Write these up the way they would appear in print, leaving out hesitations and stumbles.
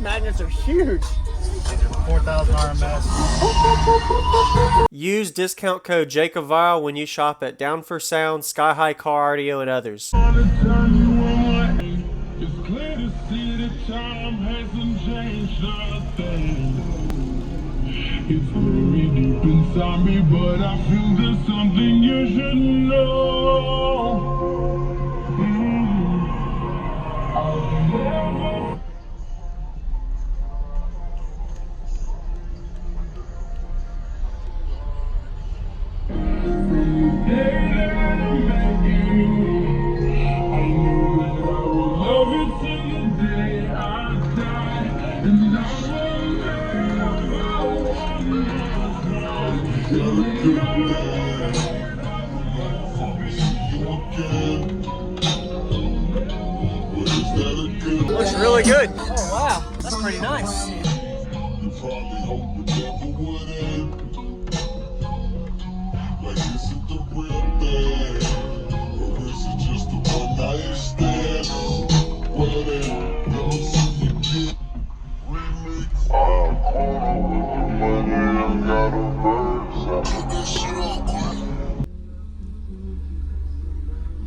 magnets are huge. 4,000 RMS. Use discount code JacobViral when you shop at Down for Sound, SkyHigh Car Audio, and others. It's very deep inside me, but I feel there's something you should know. Looks really good. Oh wow, that's pretty nice.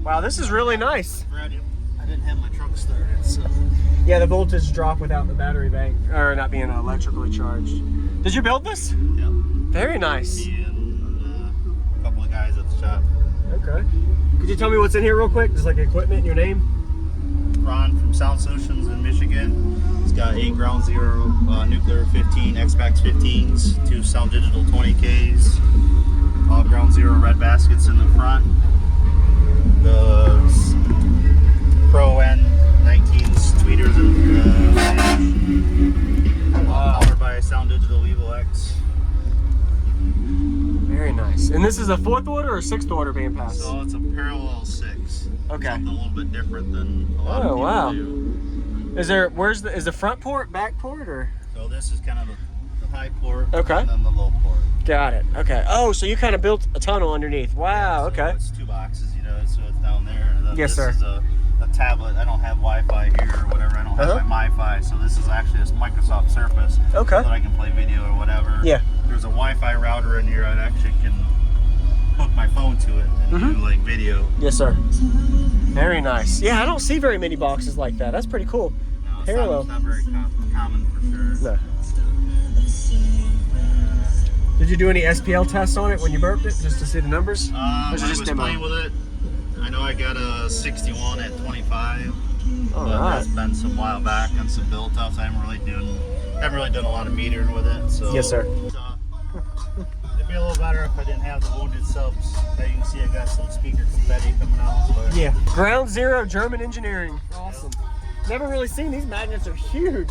Wow, this is really nice. I didn't have my truck started, so. Yeah, the voltage drop without the battery bank, or not being electrically charged. Did you build this? Yeah. Very nice. Me and a couple of guys at the shop. Okay. Could you tell me what's in here real quick? Just like equipment, your name? Ron from South Solutions in Michigan. He's got 8 Ground Zero nuclear 15 Xplicit 15s, 2 Sound Digital 20Ks, all Ground Zero red baskets in the front. The Pro N19s tweeters and powered by Sound Digital Evil X. Very nice. And this is a 4th order or 6th order band pass? So it's a parallel 6. Okay. Something a little bit different than a lot of people wow. do. Is the front port, back port, or? So this is kind of the high port, okay, and then the low port. Got it. Okay. Oh, so you kind of built a tunnel underneath. Wow. Yeah, so okay. It's 2 boxes, you know, so it's down there. And then yes, this sir. is a tablet. I don't have Wi-Fi here or whatever. I don't have my MiFi, so this is actually this Microsoft Surface. Okay. So that I can play video or whatever. Yeah. There's a Wi-Fi router in here. I actually can hook my phone to it and do like video. Yes, sir. Very nice. Yeah, I don't see very many boxes like that. That's pretty cool. No, it's parallel. Not very common for sure. No. Did you do any SPL tests on it when you burped it, just to see the numbers? I was playing with it. I know I got a 61 at 25. All but right. that's been some while back on some build ups. I haven't really done a lot of metering with it. So yes, sir. It'd be a little better if I didn't have the wounded subs. As you can see, I got some speaker confetti coming out. But yeah. Ground Zero German engineering. Awesome. Never really seen these magnets. Are huge.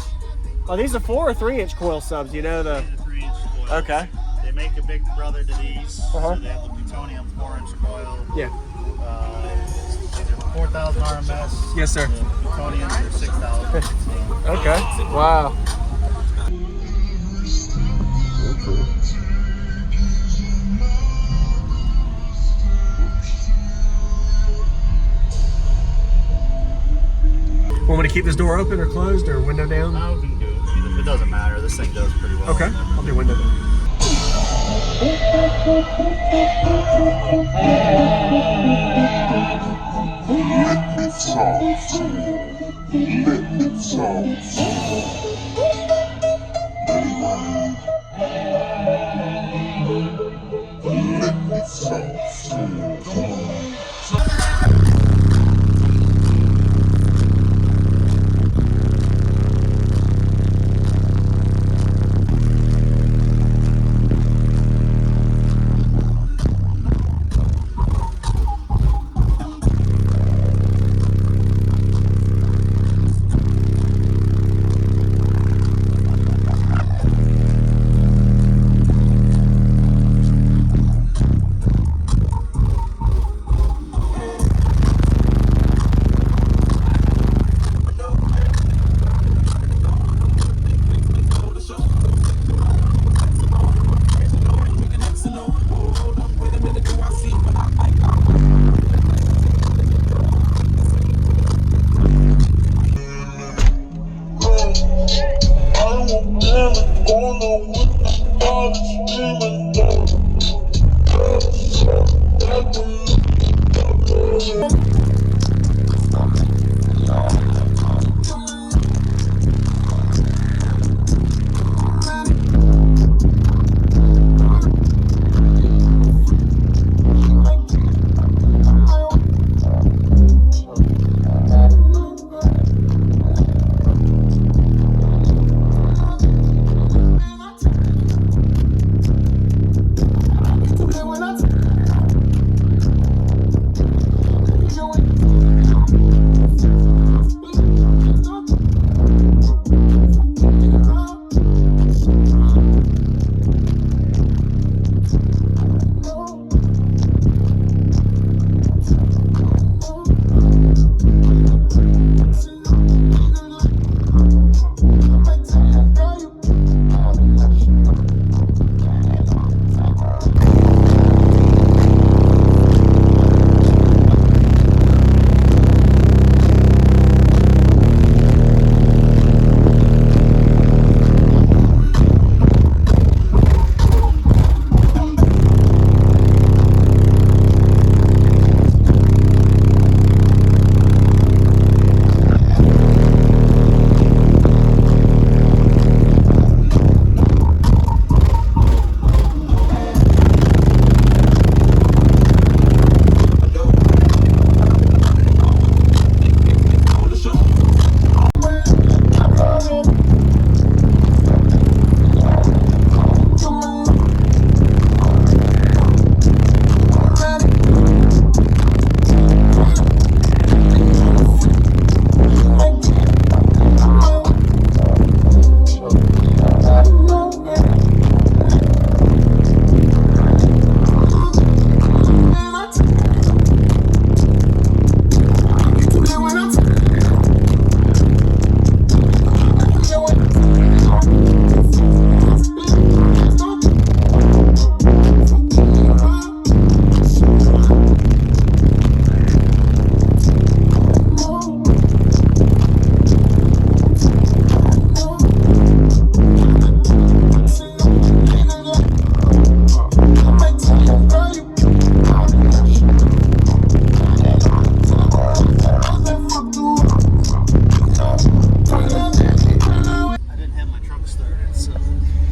Oh, these are 4 or 3 inch coil subs. You know the. These are 3 inch coils. Okay. They make a big brother to these. So they have the plutonium 4 inch coil. Yeah. These are 4,000 RMS. Yes, sir. The plutoniums are 6,000. Okay. Wow. Want me to keep this door open or closed or window down? We can do it. It doesn't matter. This thing does pretty well. Okay. I'll do window down. Let me talk to you. Let me talk to you. Let me talk to you. Come on.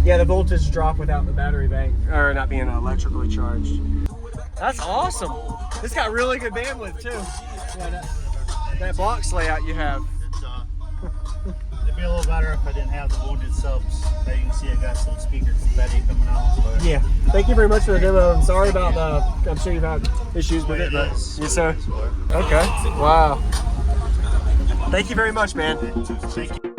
Yeah, the voltage drop without the battery bank, or not being electrically charged. That's awesome. This got really good bandwidth too. Yeah, that box layout you have. It'd be a little better if I didn't have the wounded subs. As you can see, I got some speaker confetti coming out. But Yeah. Thank you very much for the demo. I'm sorry about the. I'm sure you've had issues with it, but yes, sir. Okay. Wow. Thank you very much, man. Thank you.